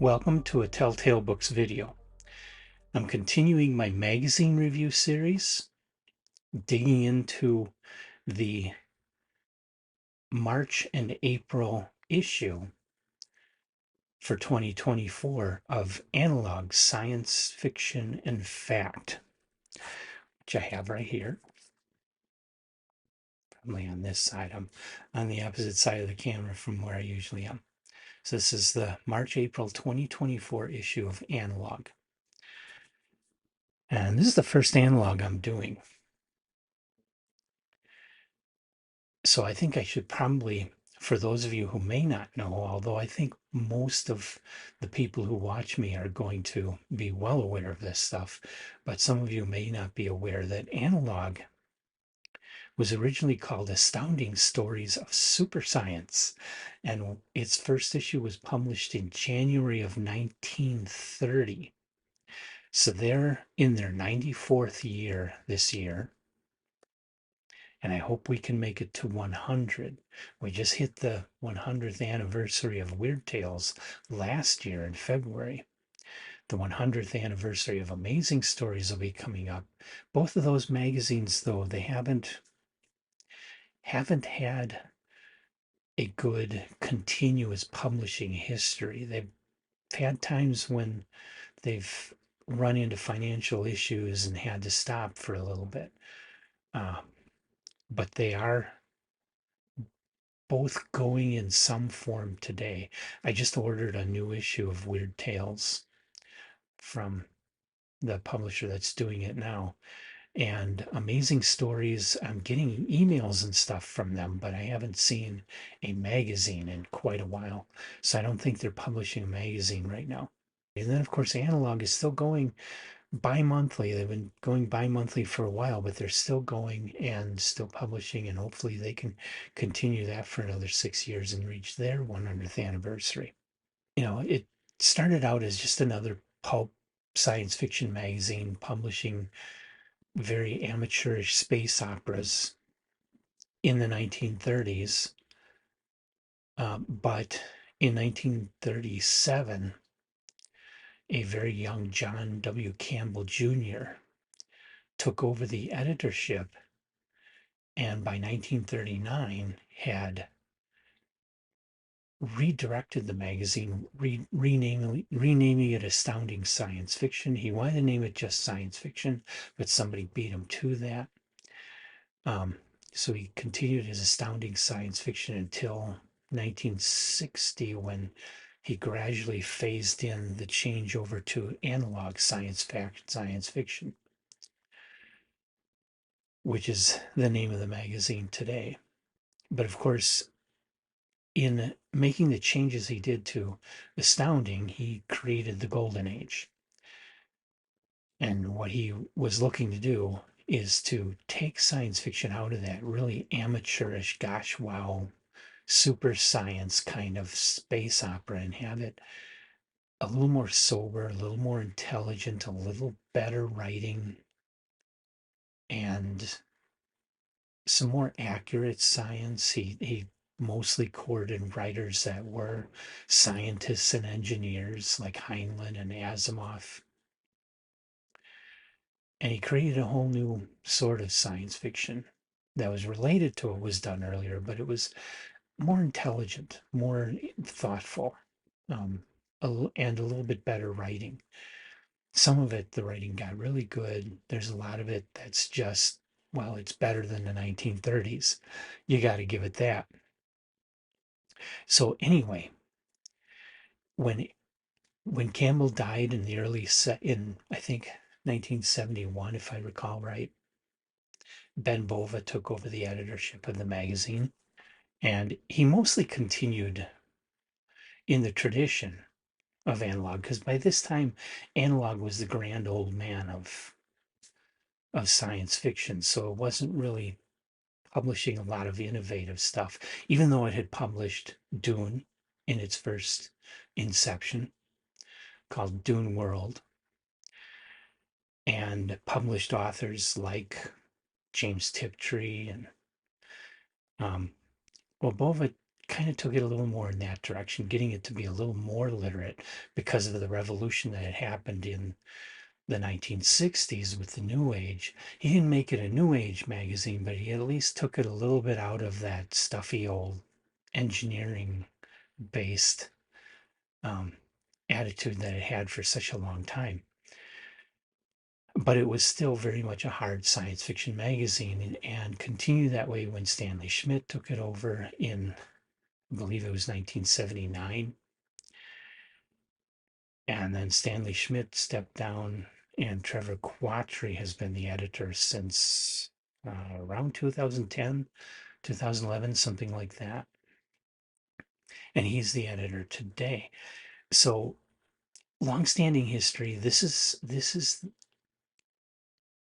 Welcome to a Telltale Books video. I'm continuing my magazine review series, digging into the March and April issue for 2024 of Analog Science Fiction and Fact, which I have right here. Probably on this side. I'm on the opposite side of the camera from where I usually am. So this is the March-April 2024 issue of Analog. And this is the first analog I'm doing. So I think I should probably, for those of you who may not know, although I think most of the people who watch me are going to be well aware of this stuff, but some of you may not be aware that Analog was originally called Astounding Stories of Super Science, and its first issue was published in January of 1930. So they're in their 94th year this year, and I hope we can make it to 100. We just hit the 100th anniversary of Weird Tales last year in February. The 100th anniversary of Amazing Stories will be coming up. Both of those magazines, though, they haven't had a good continuous publishing history. They've had times when they've run into financial issues and had to stop for a little bit. But they are both going in some form today. I just ordered a new issue of Weird Tales from the publisher that's doing it now. And Amazing Stories, I'm getting emails and stuff from them, but I haven't seen a magazine in quite a while. So I don't think they're publishing a magazine right now. And then, of course, Analog is still going bi-monthly. They've been going bi-monthly for a while, but they're still going and still publishing, and hopefully they can continue that for another 6 years and reach their 100th anniversary. It started out as just another pulp science fiction magazine publishing very amateurish space operas in the 1930s. But in 1937, a very young John W. Campbell Jr. took over the editorship, and by 1939 had redirected the magazine, renaming it Astounding Science Fiction. He wanted to name it just Science Fiction, but somebody beat him to that. So he continued his Astounding Science Fiction until 1960, when he gradually phased in the change over to Analog Science Fiction, which is the name of the magazine today. But of course, in making the changes he did to Astounding, he created the Golden Age. And what he was looking to do is to take science fiction out of that really amateurish, gosh, wow, super science kind of space opera and have it a little more sober, a little more intelligent, a little better writing, and some more accurate science. He mostly courted writers that were scientists and engineers like Heinlein and Asimov. And he created a whole new sort of science fiction that was related to what was done earlier, but it was more intelligent, more thoughtful, um, and a little bit better writing. Some of it, the writing got really good. There's a lot of it that's just, well, it's better than the 1930s. You got to give it that. So anyway, when when Campbell died in the early set in, I think, 1971, if I recall right, Ben Bova took over the editorship of the magazine, and he mostly continued in the tradition of Analog, because by this time Analog was the grand old man of science fiction, so it wasn't really publishing a lot of innovative stuff, even though it had published Dune in its first inception, called Dune World, and published authors like James Tiptree and well, Bova kind of took it a little more in that direction, getting it to be a little more literate because of the revolution that had happened in the 1960s with the New Age. He didn't make it a New Age magazine, but he at least took it a little bit out of that stuffy old engineering based um, attitude that it had for such a long time. But it was still very much a hard science fiction magazine, and continued that way when Stanley Schmidt took it over in, I believe it was 1979. And then Stanley Schmidt stepped down, and Trevor Quattree has been the editor since around 2010, 2011, something like that. And he's the editor today. So, longstanding history. This is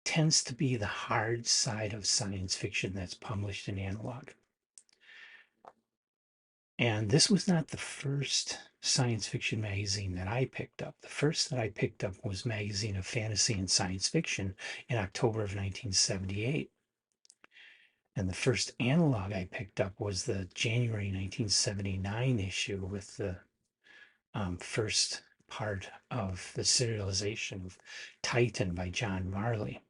tends to be the hard side of science fiction that's published in analog. And this was not the first science fiction magazine that I picked up. The first that I picked up was Magazine of Fantasy and Science Fiction in October of 1978. And the first analog I picked up was the January 1979 issue with the first part of the serialization of Titan by John Marley.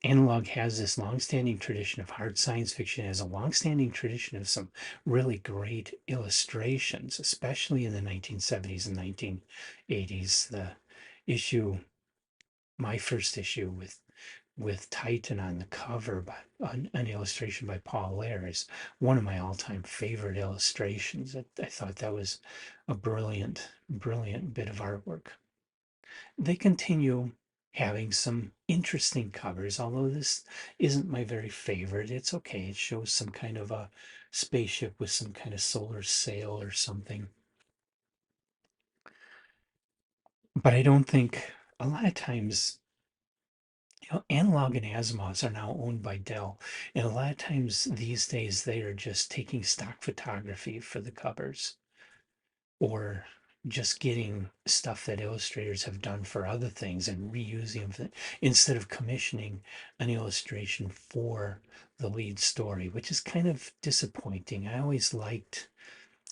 Analog has this long-standing tradition of hard science fiction, has a long-standing tradition of some really great illustrations, especially in the 1970s and 1980s. The issue, my first issue with Titan on the cover by an illustration by Paul Lair is one of my all-time favorite illustrations. I thought that was a brilliant, brilliant bit of artwork. They continue having some interesting covers, although this isn't my very favorite. It's okay. It shows some kind of a spaceship with some kind of solar sail or something. But I don't think a lot of times, Analog and Asimovs are now owned by Dell. And a lot of times these days, they are just taking stock photography for the covers, or just getting stuff that illustrators have done for other things and reusing them instead of commissioning an illustration for the lead story, which is kind of disappointing. I always liked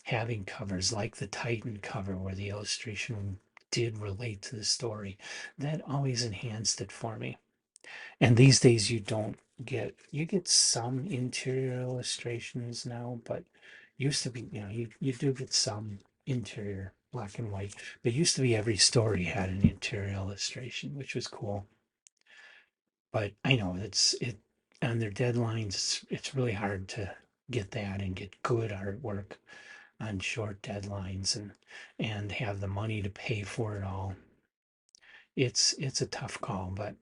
having covers like the Titan cover where the illustration did relate to the story. That always enhanced it for me. And these days you get some interior illustrations now, but used to be, you do get some interior black and white. But used to be every story had an interior illustration, which was cool. But I know it on their deadlines, it's really hard to get that and get good artwork on short deadlines and have the money to pay for it all. It's a tough call, but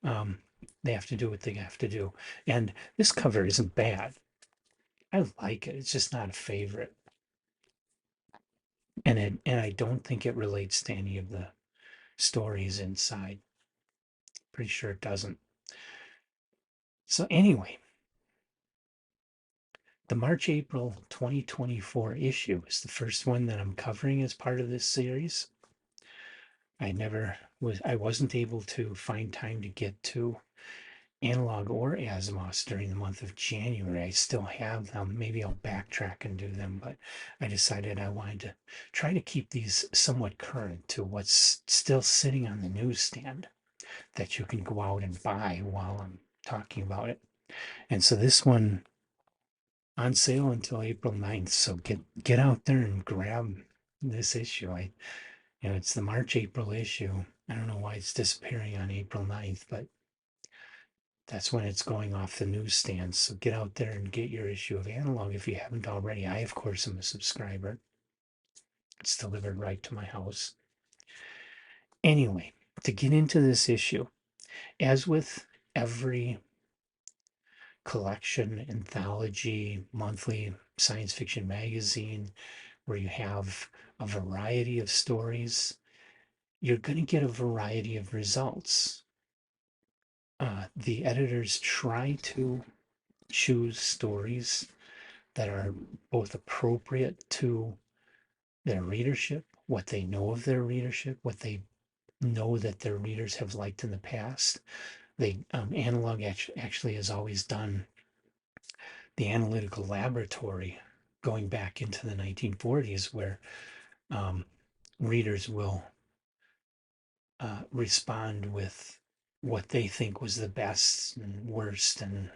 um, they have to do what they have to do. And this cover isn't bad. I like it. It's just not a favorite. And I don't think it relates to any of the stories inside. Pretty sure it doesn't. So anyway, the March April 2024 issue is the first one that I'm covering as part of this series. I wasn't able to find time to get to Analog or Asimov during the month of January. I still have them. Maybe I'll backtrack and do them, but I decided I wanted to try to keep these somewhat current to what's still sitting on the newsstand that you can go out and buy while I'm talking about it. And so this one on sale until April 9th. So get out there and grab this issue. It's the March April issue. I don't know why it's disappearing on April 9th, but that's when it's going off the newsstands. So get out there and get your issue of Analog if you haven't already. I, of course, am a subscriber. It's delivered right to my house. Anyway, to get into this issue, as with every collection, anthology, monthly science fiction magazine, where you have a variety of stories, you're going to get a variety of results. The editors try to choose stories that are both appropriate to their readership, what they know of their readership, what they know that their readers have liked in the past. They Analog actually has always done the analytical laboratory going back into the 1940s, where um, readers will respond with what they think was the best and worst and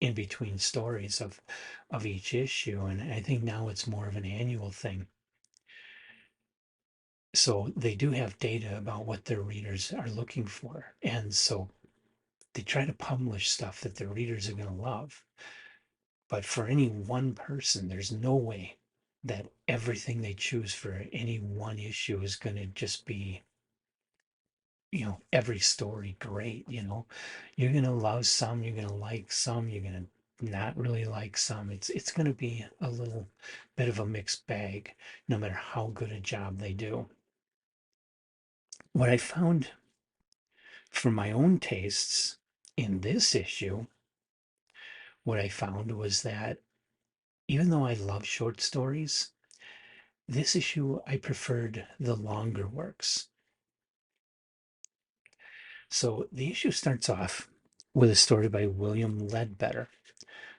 in between stories of each issue. And I think now it's more of an annual thing. So they do have data about what their readers are looking for. And so they try to publish stuff that their readers are going to love. But for any one person, there's no way that everything they choose for any one issue is going to just be, every story great. You're going to love some, you're going to like some, you're going to not really like some. It's going to be a little bit of a mixed bag, no matter how good a job they do. What I found for my own tastes in this issue, what I found was that even though I love short stories, this issue I preferred the longer works. So the issue starts off with a story by William Ledbetter,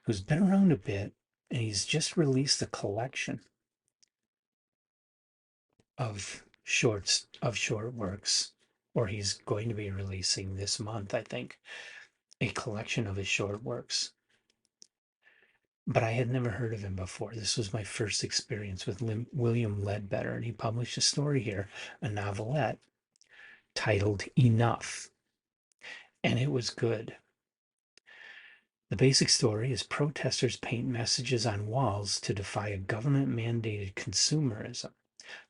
who's been around a bit, and he's just released a collection of short works, or he's going to be releasing this month, I think, a collection of his short works. But I had never heard of him before. This was my first experience with William Ledbetter, and he published a story here, a novelette titled Enough, and it was good. The basic story is protesters paint messages on walls to defy a government mandated consumerism.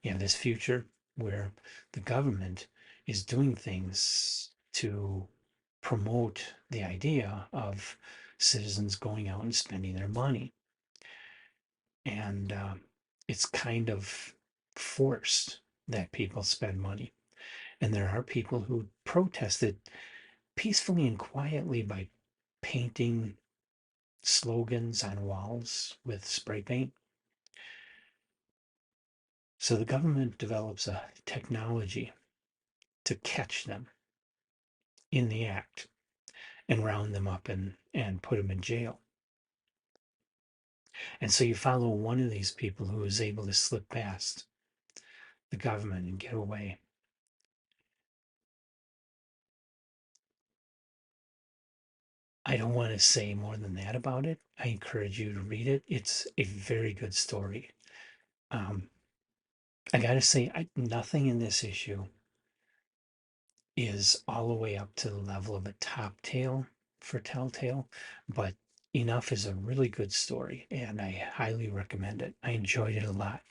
You have this future where the government is doing things to promote the idea of citizens going out and spending their money. And it's kind of forced that people spend money. And there are people who protested peacefully and quietly by painting slogans on walls with spray paint. So the government develops a technology to catch them in the act and round them up and put them in jail. And so you follow one of these people who is able to slip past the government and get away. I don't want to say more than that about it. I encourage you to read it. It's a very good story. Um, I got to say, nothing in this issue is all the way up to the level of a top tale for Telltale, but Enough is a really good story, and I highly recommend it. I enjoyed it a lot.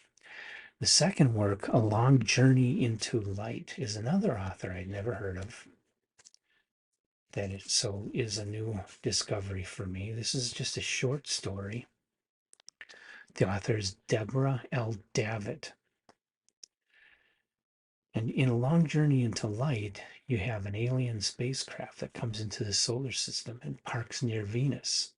The second work, A Long Journey into Light, is another author I'd never heard of. That is a new discovery for me. This is just a short story. The author is Deborah L. Davitt. And in A Long Journey into Light, you have an alien spacecraft that comes into the solar system and parks near Venus.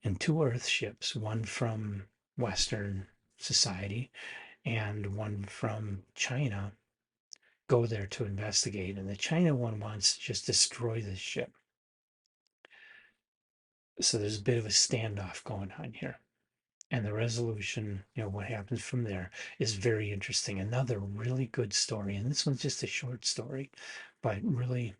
And two Earth ships, one from Western society and one from China, go there to investigate. And the China one wants to just destroy this ship. So there's a bit of a standoff going on here. And the resolution, what happens from there is very interesting. Another really good story. And this one's just a short story, but really,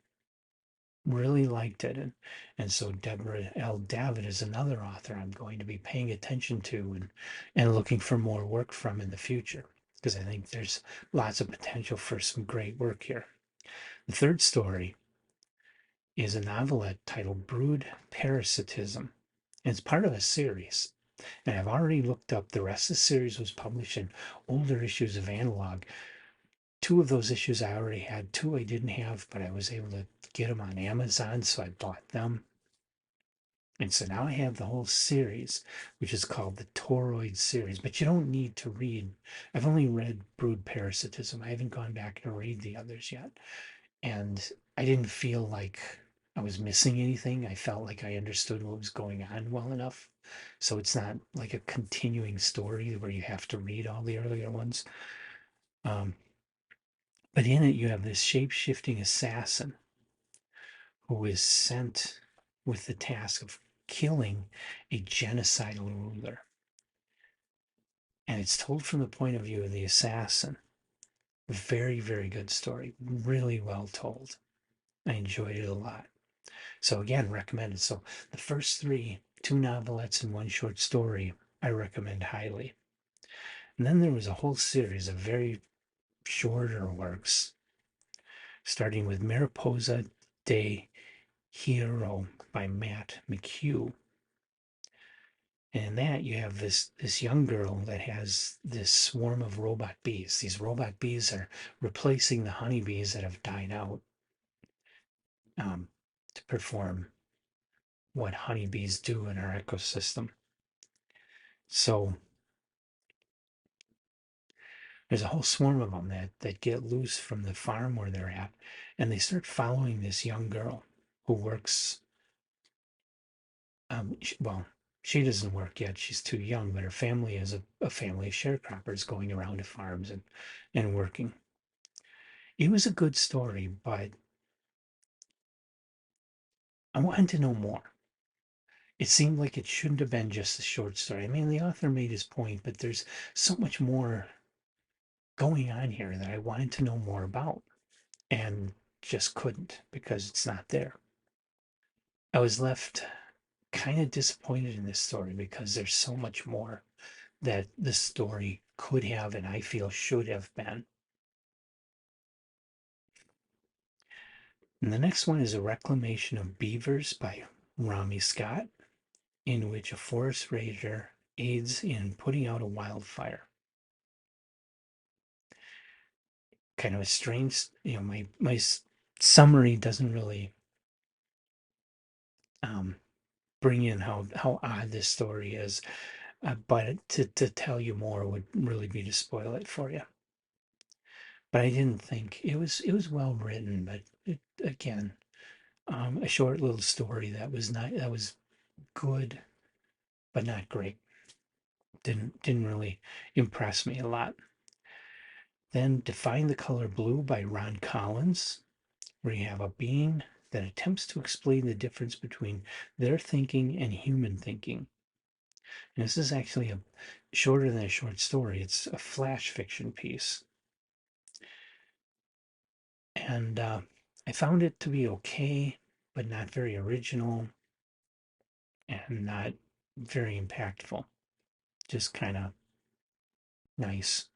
really liked it. And so Deborah L. Davitt is another author I'm going to be paying attention to and looking for more work from in the future, because I think there's lots of potential for some great work here. The third story is a novelette titled Brood Parasitism. And it's part of a series. And I've already looked up the rest of the series was published in older issues of Analog. Two of those issues I already had, two I didn't have, but I was able to get them on Amazon, so I bought them. And so now I have the whole series, which is called the Toroid series. But you don't need to read. I've only read Brood Parasitism. I haven't gone back and read the others yet. And I didn't feel like I was missing anything. I felt like I understood what was going on well enough. So it's not like a continuing story where you have to read all the earlier ones. But in it, you have this shape shifting assassin who is sent with the task of killing a genocidal ruler. And it's told from the point of view of the assassin. Very, very good story. Really well told. I enjoyed it a lot. So again, recommended. So the first three, two novelettes and one short story, I recommend highly. And then there was a whole series of very shorter works, starting with Mariposa de Hierro by Matt McHugh. And in that you have this young girl that has this swarm of robot bees. These robot bees are replacing the honeybees that have died out, um, to perform what honeybees do in our ecosystem. So there's a whole swarm of them that get loose from the farm where they're at, and they start following this young girl who works. Well, she doesn't work yet; she's too young. But her family is a family of sharecroppers going around to farms and working. It was a good story, but I wanted to know more. It seemed like it shouldn't have been just a short story. I mean, the author made his point, but there's so much more going on here that I wanted to know more about and just couldn't because it's not there. I was left kind of disappointed in this story because there's so much more that this story could have and I feel should have been. And the next one is A Reclamation of Beavers by Rami Scott, in which a forest ranger aids in putting out a wildfire. Kind of a strange, my summary doesn't really um, bring in how odd this story is. But to tell you more would really be to spoil it for you. But I didn't think it was well written, but again, a short little story that was good, but not great. Didn't really impress me a lot. Then Define the Color Blue by Ron Collins, where you have a being that attempts to explain the difference between their thinking and human thinking. And this is actually a shorter than a short story. It's a flash fiction piece. And I found it to be okay, but not very original and not very impactful. Just kind of nice.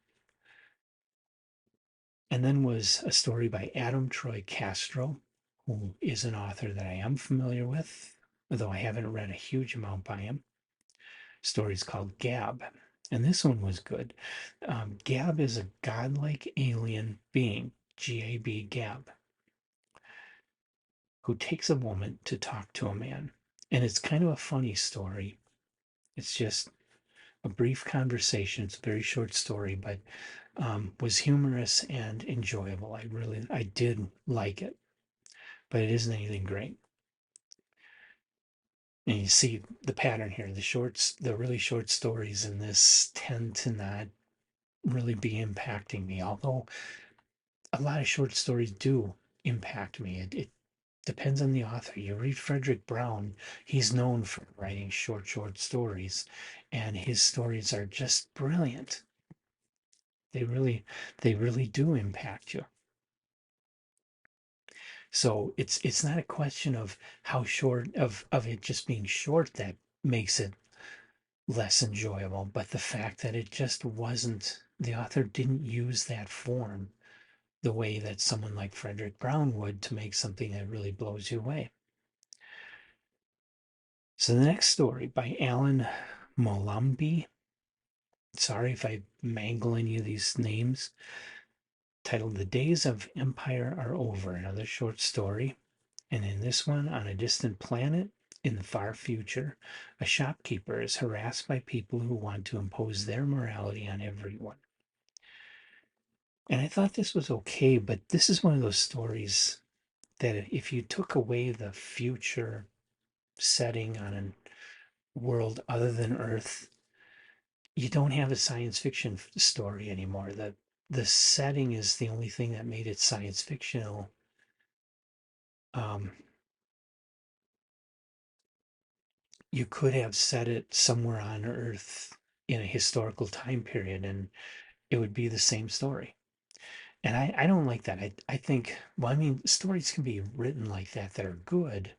And then was a story by Adam Troy Castro, who is an author that I am familiar with, although I haven't read a huge amount by him. Story's called Gab. And this one was good. Gab is a godlike alien being, Gab, Gab, who takes a woman to talk to a man. And it's kind of a funny story. It's just a brief conversation. It's a very short story, but was humorous and enjoyable. I did like it, but it isn't anything great. And you see the pattern here. The really short stories in this tend to not really be impacting me, although a lot of short stories do impact me. It depends on the author. You read Frederick Brown, he's known for writing short stories, and his stories are just brilliant. They really, they really do impact you. So it's not a question of how short of it just being short that makes it less enjoyable, but the fact that it just wasn't, the author didn't use that form the way that someone like Frederick Brown would to make something that really blows you away. So the next story by Alan Molumby. Sorry if I mangle any of these names. Titled The Days of Empire Are Over, another short story. And in this one, on a distant planet in the far future, a shopkeeper is harassed by people who want to impose their morality on everyone. And I thought this was okay, but this is one of those stories that if you took away the future setting on a world other than Earth, you don't have a science fiction story anymore. The setting is the only thing that made it science fictional. Um, you could have set it somewhere on Earth in a historical time period and it would be the same story. And I don't like that. I think, well, I mean, stories can be written like that are good,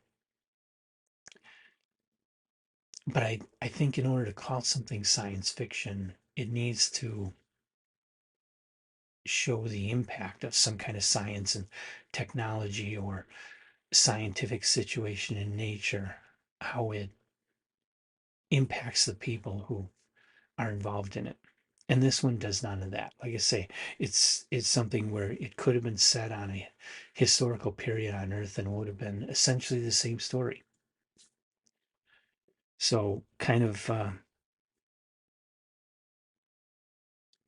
but I think in order to call something science fiction, it needs to show the impact of some kind of science and technology or scientific situation in nature, how it impacts the people who are involved in it. And this one does none of that. Like I say, it's something where it could have been set on a historical period on Earth and would have been essentially the same story. So kind of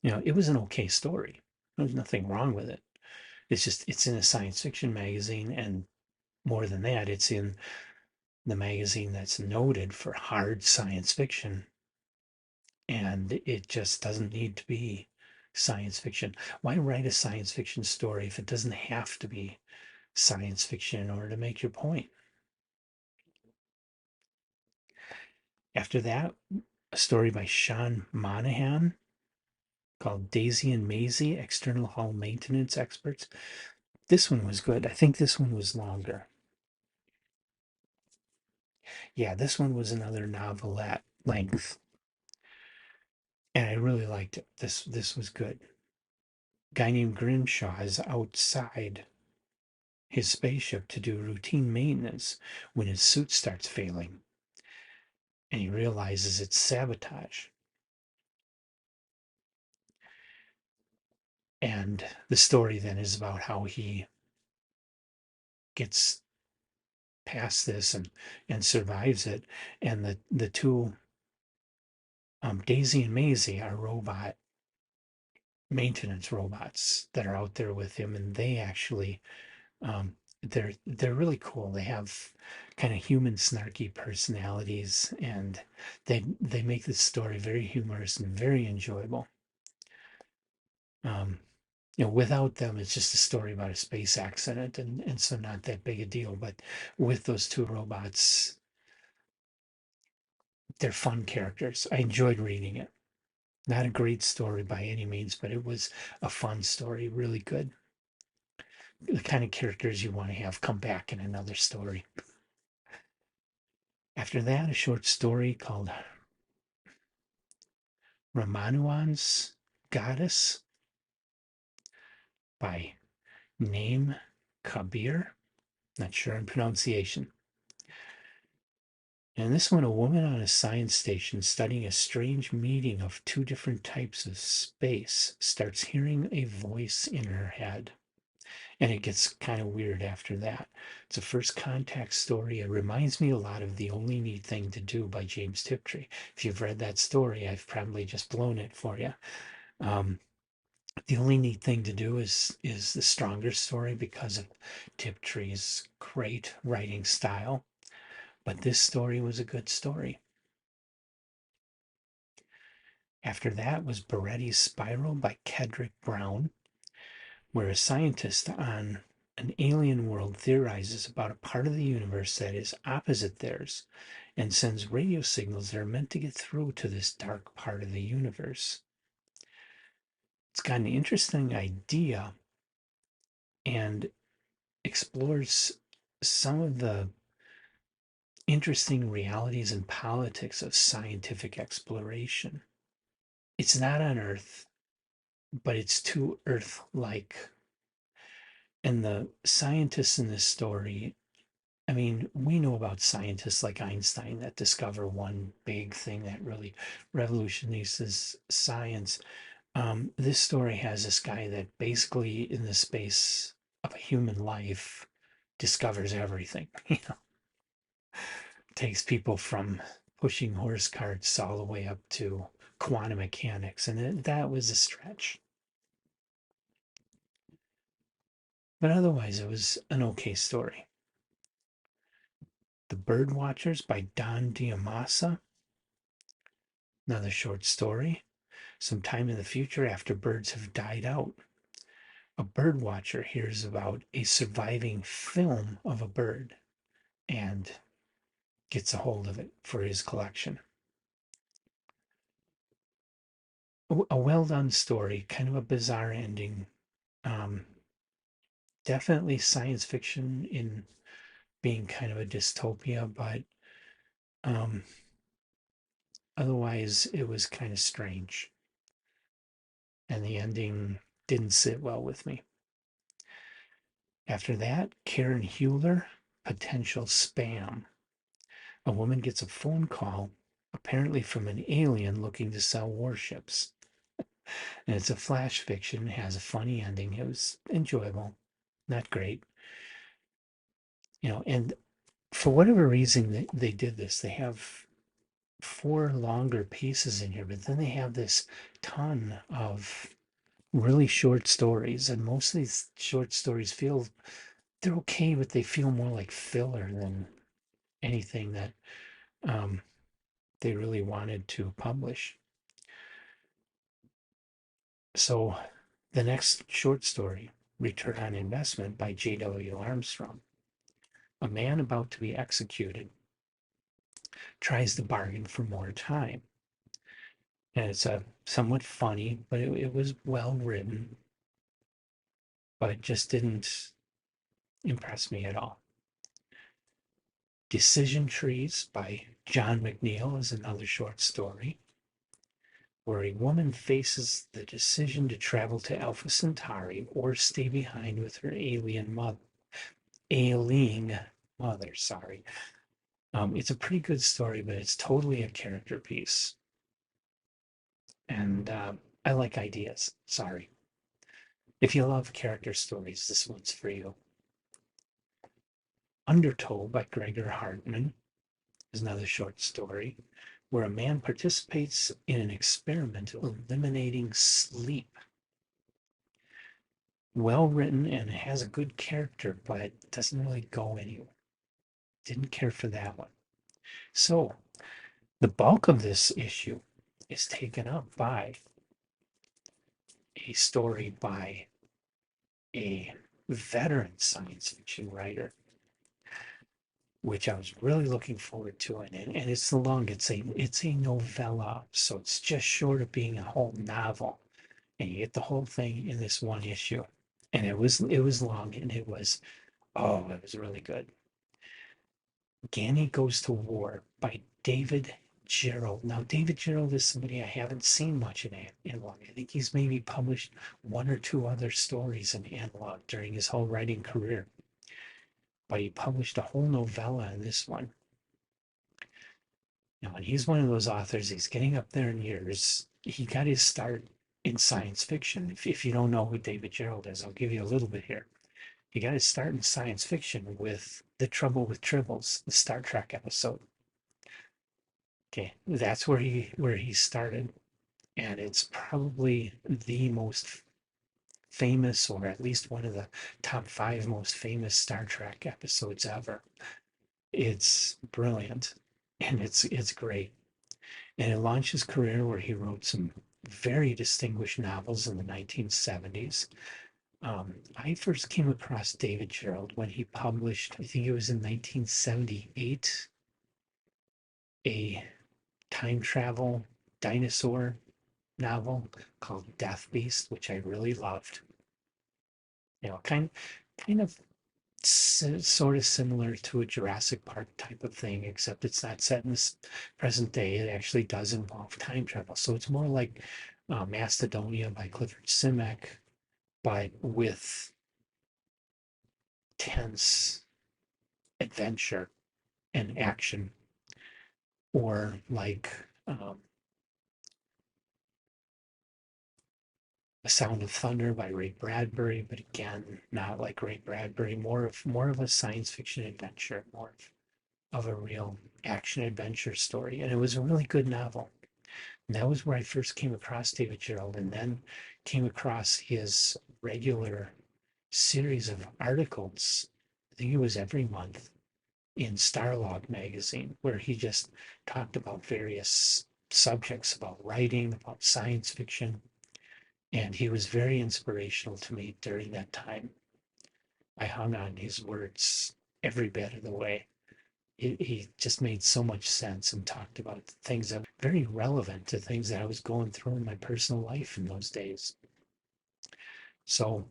it was an okay story. There's nothing wrong with it. It's just it's in a science fiction magazine, and more than that, it's in the magazine that's noted for hard science fiction, and it just doesn't need to be science fiction. Why write a science fiction story if it doesn't have to be science fiction in order to make your point? After that, a story by Sean Monahan called Daisy and Maisie, External Hull Maintenance Experts. This one was good. I think this one was longer. Yeah, this one was another novelette length, and I really liked it. This was good. Guy named Grimshaw is outside his spaceship to do routine maintenance when his suit starts failing, and he realizes it's sabotage. And the story then is about how he gets past this and survives it. And the two Daisy and Maisie are robot maintenance robots that are out there with him, and they actually they're really cool. They have kind of human snarky personalities, and they make this story very humorous and very enjoyable. Um, without them, it's just a story about a space accident, and so not that big a deal. But with those two robots, they're fun characters. I enjoyed reading it. Not a great story by any means, but it was a fun story, really good. The kind of characters you want to have come back in another story. After that, a short story called Ramanujan's Goddess by Naim Kabir. Not sure on pronunciation. And this one, a woman on a science station studying a strange meeting of two different types of space starts hearing a voice in her head. And it gets kind of weird after that. It's a first contact story. It reminds me a lot of The Only Neat Thing to Do by James Tiptree. If you've read that story, I've probably just blown it for you. Um, the only neat thing to do is the stronger story because of Tiptree's great writing style. But this story was a good story. After that was Beretti's Spiral by Kedrick Brown, where a scientist on an alien world theorizes about a part of the universe that is opposite theirs and sends radio signals that are meant to get through to this dark part of the universe. It's got an interesting idea and explores some of the interesting realities and politics of scientific exploration. It's not on Earth, but it's too Earth like. And the scientists in this story, I mean, we know about scientists like Einstein that discover one big thing that really revolutionizes science. This story has this guy that basically, in the space of a human life, discovers everything. Takes people from pushing horse carts all the way up to quantum mechanics, and that was a stretch. But otherwise, it was an okay story. The Bird Watchers by Don Diamasa, another short story. Sometime in the future, after birds have died out, a bird watcher hears about a surviving film of a bird, and gets a hold of it for his collection. A well done story, kind of a bizarre ending. Um, Definitely science fiction in being kind of a dystopia, but um, otherwise it was kind of strange. And the ending didn't sit well with me. After that, Karen Huler, Potential Spam. A woman gets a phone call, apparently from an alien looking to sell warships. And it's a flash fiction, has a funny ending. It was enjoyable, not great. And for whatever reason they did this, they have four longer pieces in here, but then they have this ton of really short stories, and most of these short stories feel they're okay, but they feel more like filler than anything that um, they really wanted to publish. So the next short story, Return on Investment by J.W. Armstrong. A man about to be executed tries to bargain for more time. And it's a somewhat funny, but it was well written, but it just didn't impress me at all. Decision Trees by John McNeill is another short story where a woman faces the decision to travel to Alpha Centauri or stay behind with her ailing mother. Sorry. It's a pretty good story, but it's totally a character piece. And I like ideas. Sorry. If you love character stories, this one's for you. Undertow by Gregor Hartman is another short story where a man participates in an experiment eliminating sleep. Well written and has a good character, but doesn't really go anywhere. Didn't care for that one. So the bulk of this issue is taken up by a story by a veteran science fiction writer, which I was really looking forward to. And it's long. It's a novella, so it's just short of being a whole novel. And you get the whole thing in this one issue. And it was long, and it was really good. Ganny Goes to War by David Gerald. Now, David Gerald is somebody I haven't seen much in Analog. I think he's maybe published one or two other stories in Analog during his whole writing career. But he published a whole novella in this one. And he's one of those authors, he's getting up there in years. He got his start in science fiction. If you don't know who David Gerald is, I'll give you a little bit here. He got his start in science fiction with The Trouble with Tribbles, the Star Trek episode. Okay, that's where he started, and it's probably the most famous, or at least one of the top five most famous Star Trek episodes ever. It's brilliant, and it's great. And it launched his career where he wrote some very distinguished novels in the 1970s. I first came across David Gerald when he published, I think it was in 1978, a time travel dinosaur novel called Death Beast, which I really loved. Kind of sort of similar to a Jurassic Park type of thing, except it's not set in this present day. It actually does involve time travel. So it's more like Macedonia by Clifford Simak, but with tense adventure and action, or like The Sound of Thunder by Ray Bradbury, but again, not like Ray Bradbury, more of a science fiction adventure, more of a real action adventure story. And it was a really good novel. And that was where I first came across David Gerald, and then came across his regular series of articles. I think it was every month in Starlog magazine, where he just talked about various subjects, about writing, about science fiction. And he was very inspirational to me during that time. I hung on his words every bit of the way. he just made so much sense and talked about things that were very relevant to things that I was going through in my personal life in those days. So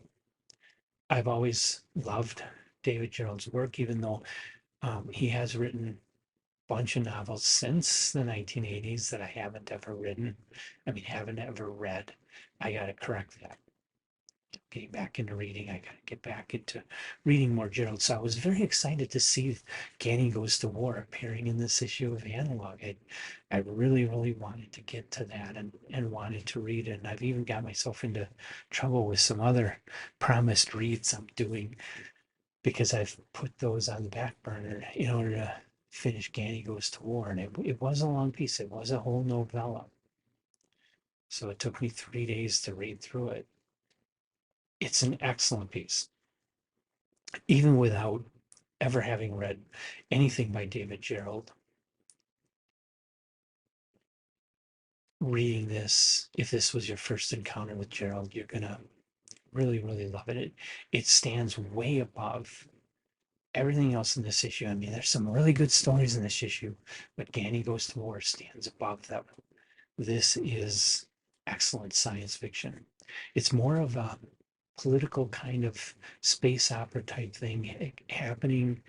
I've always loved David Gerrold's work, even though he has written a bunch of novels since the 1980s that I haven't ever written. I mean, haven't ever read. I got to correct that. Getting back into reading, I got to get back into reading more Gerald. So I was very excited to see Ganny Goes to War appearing in this issue of Analog. I really, really wanted to get to that and wanted to read it. And I've even got myself into trouble with some other promised reads I'm doing because I've put those on the back burner in order to finish Ganny Goes to War. And it was a long piece, it was a whole novella. So it took me 3 days to read through it. It's an excellent piece, even without ever having read anything by David Gerrold. Reading this, if this was your first encounter with Gerrold, you're gonna really, really love it. It stands way above everything else in this issue. I mean, there's some really good stories in this issue, but Ganny Goes to War stands above them. This is excellent science fiction. It's more of a political kind of space opera type thing happening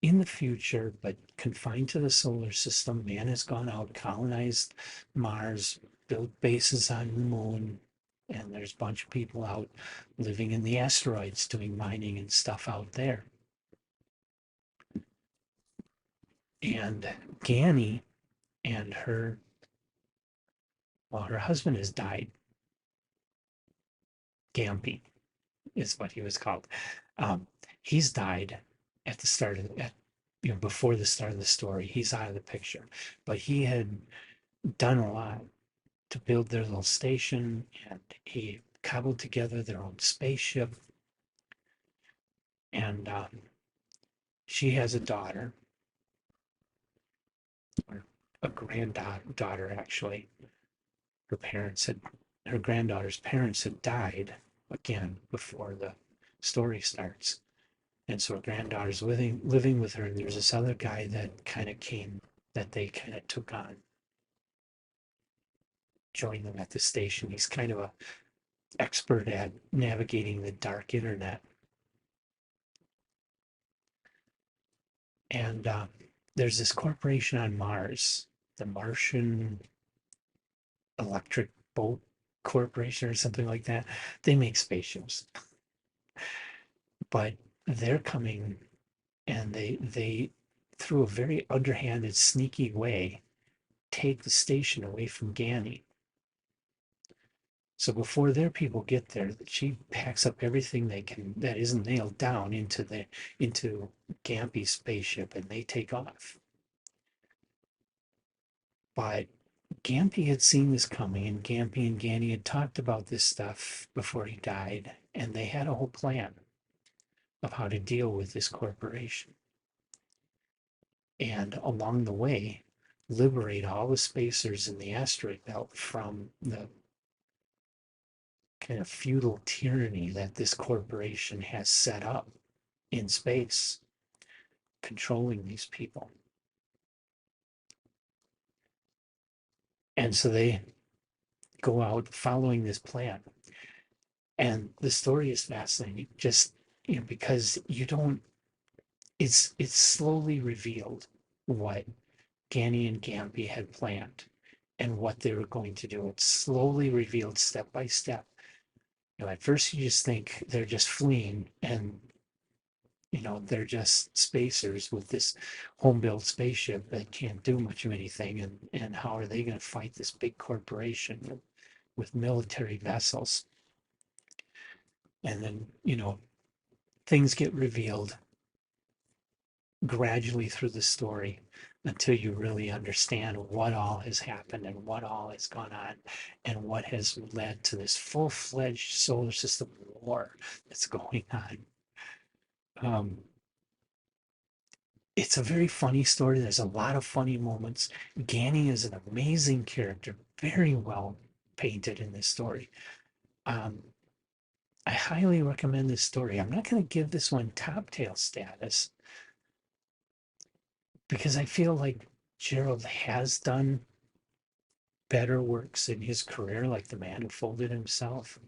in the future, but confined to the solar system. Man has gone out, colonized Mars, built bases on the moon, and there's a bunch of people out living in the asteroids doing mining and stuff out there. And Ganny and her husband has died. Gampy is what he was called. Um, he's died at the start of before the start of the story. He's out of the picture, but he had done a lot to build their little station, and he cobbled together their own spaceship. And she has a daughter, or a granddaughter, actually. Her granddaughter's parents had died again before the story starts. And so her granddaughter's living with her, and there's this other guy that they kind of took on, joined them at the station. He's kind of a expert at navigating the dark internet. And there's this corporation on Mars, the Martian Electric Boat Corporation or something like that. They make spaceships, but they're coming, and they through a very underhanded, sneaky way take the station away from Ganny. So before their people get there, she packs up everything they can that isn't nailed down into Gampy's spaceship, and they take off. But Gampy had seen this coming, and Gampy and Ganny had talked about this stuff before he died, and they had a whole plan of how to deal with this corporation. And along the way, liberate all the spacers in the asteroid belt from the kind of feudal tyranny that this corporation has set up in space, controlling these people. And so they go out following this plan. And the story is fascinating, just because you don't it's slowly revealed what Ganny and Gampy had planned and what they were going to do. It's slowly revealed step by step. At first you just think they're just fleeing, and they're just spacers with this home built spaceship that can't do much of anything. And how are they going to fight this big corporation with military vessels? And then, things get revealed gradually through the story until you really understand what all has happened and what all has gone on and what has led to this full-fledged solar system war that's going on. It's a very funny story. There's a lot of funny moments. Ganny is an amazing character, very well painted in this story. I highly recommend this story. I'm not going to give this one top tail status, because I feel like Gerald has done better works in his career, like The Man Who Folded Himself,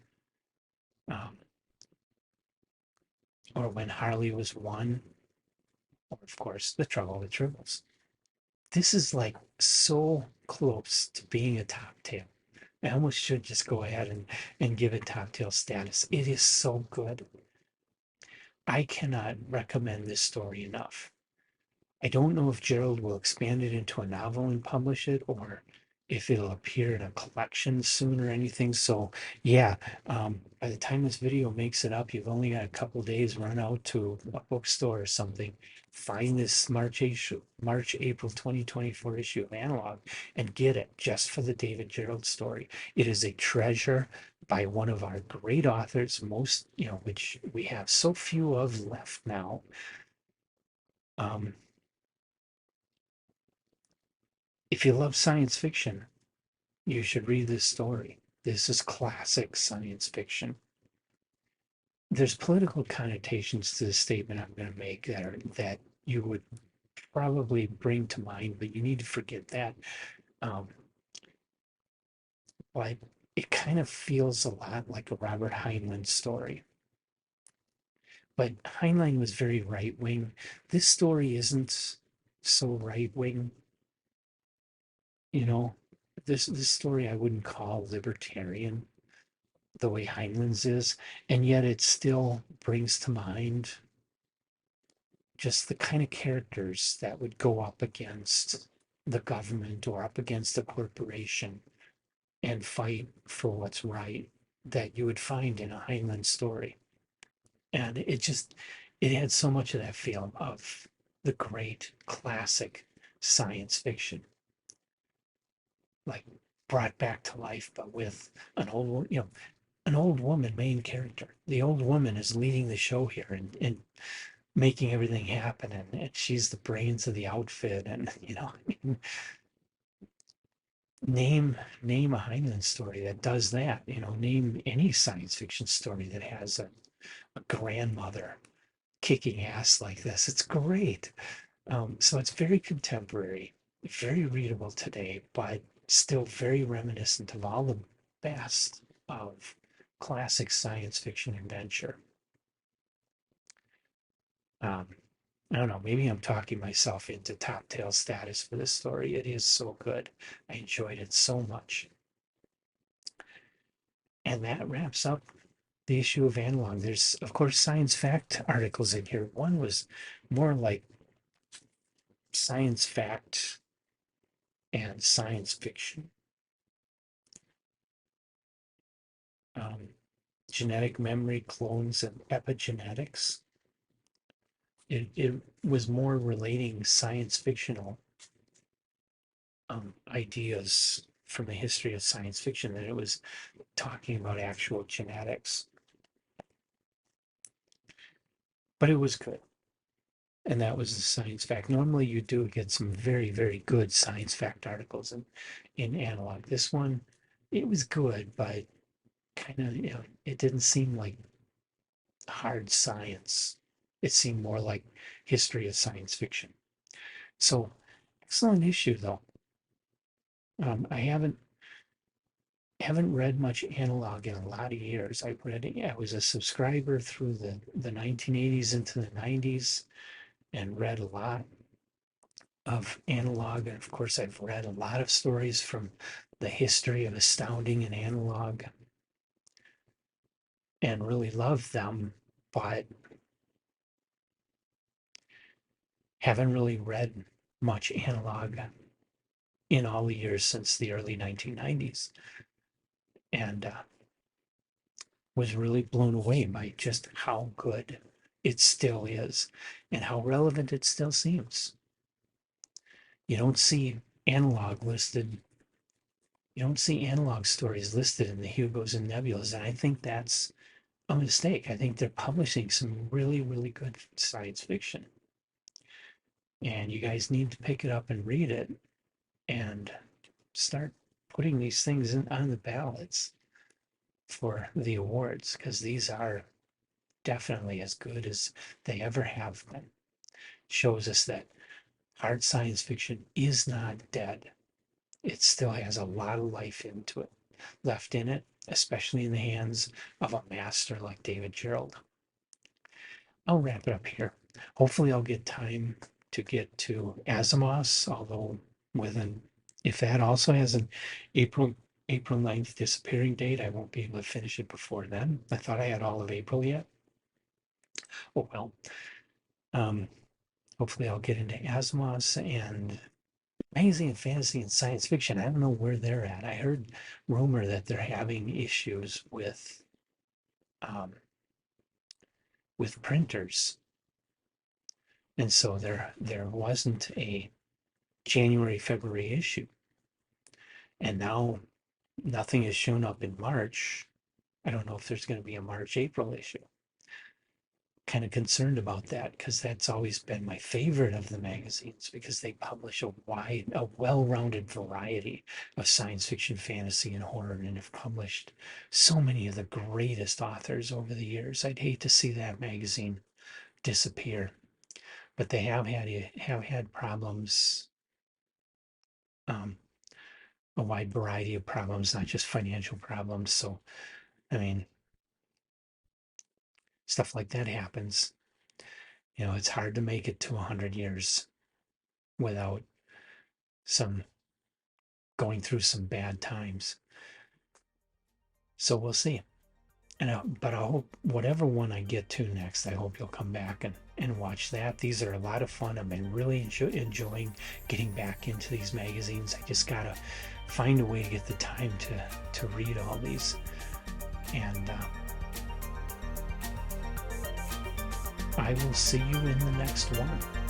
um, or When Harley Was One, or of course, The Trouble with Tribbles. This is like so close to being a top tale. I almost should just go ahead and give it top tail status. It is so good. I cannot recommend this story enough. I don't know if Gerald will expand it into a novel and publish it, or if it'll appear in a collection soon or anything. So, yeah, by the time this video makes it up, you've only got a couple days. Run out to a bookstore or something. Find this April 2024 issue of Analog and get it just for the David Gerald story. It is a treasure by one of our great authors, most, which we have so few of left now. Um, if you love science fiction, you should read this story. This is classic science fiction. There's political connotations to the statement I'm going to make that you would probably bring to mind, but you need to forget that. Um, like it kind of feels a lot like a Robert Heinlein story, but Heinlein was very right wing. This story isn't so right wing, you know. This story I wouldn't call libertarian the way Heinlein's is, and yet it still brings to mind just the kind of characters that would go up against the government or up against a corporation and fight for what's right that you would find in a Heinlein story. And it had so much of that feel of the great classic science fiction, like brought back to life, but with an old woman main character. The old woman is leading the show here and making everything happen, and she's the brains of the outfit. And I mean, name a Heinlein story that does that. Name any science fiction story that has a grandmother kicking ass like this. It's great. So it's very contemporary, very readable today, but still very reminiscent of all the best of classic science fiction adventure. Um, I don't know, maybe I'm talking myself into top tail status for this story. It is so good. I enjoyed it so much. And that wraps up the issue of Analog. There's, of course, science fact articles in here. One was more like science fact and science fiction. Um, Genetic memory, clones, and epigenetics. It was more relating science fictional ideas from the history of science fiction than it was talking about actual genetics. But it was good. And that was the science fact. Normally, you do get some very, very good science fact articles in Analog. This one, it was good, but kind of, it didn't seem like hard science. It seemed more like history of science fiction. So, excellent issue, though. I haven't read much Analog in a lot of years. I was a subscriber through the 1980s into the 90s and read a lot of Analog. And of course, I've read a lot of stories from the history of Astounding and Analog and really loved them, but haven't really read much Analog in all the years since the early 1990s. And was really blown away by just how good it still is and how relevant it still seems. You don't see analog listed, you don't see analog stories listed in the Hugos and Nebulas. And I think that's a mistake. I think they're publishing some really, really good science fiction. And you guys need to pick it up and read it and start putting these things on the ballots for the awards because these are definitely as good as they ever have been. Shows us that hard science fiction is not dead. It still has a lot of life into it, left in it, especially in the hands of a master like David Gerald. I'll wrap it up here. Hopefully, I'll get time to get to Asimos, although with an if that also has an April 9th disappearing date, I won't be able to finish it before then. I thought I had all of April yet. Oh well. Um, hopefully I'll get into Asimos and magazine and fantasy and science fiction. I don't know where they're at. I heard rumor that they're having issues um, with printers, and so there wasn't a January February issue, and now nothing has shown up in March. I don't know if there's going to be a March April issue. Kind of concerned about that because that's always been my favorite of the magazines because they publish a well-rounded variety of science fiction, fantasy, and horror, and have published so many of the greatest authors over the years. I'd hate to see that magazine disappear, but they have had problems, um, a wide variety of problems, not just financial problems. So, I mean, stuff like that happens. It's hard to make it to 100 years without some going through some bad times. So we'll see. But I hope whatever one I get to next, I hope you'll come back and watch that. These are a lot of fun. I've been really enjoying getting back into these magazines. I just gotta find a way to get the time to read all these. And I will see you in the next one.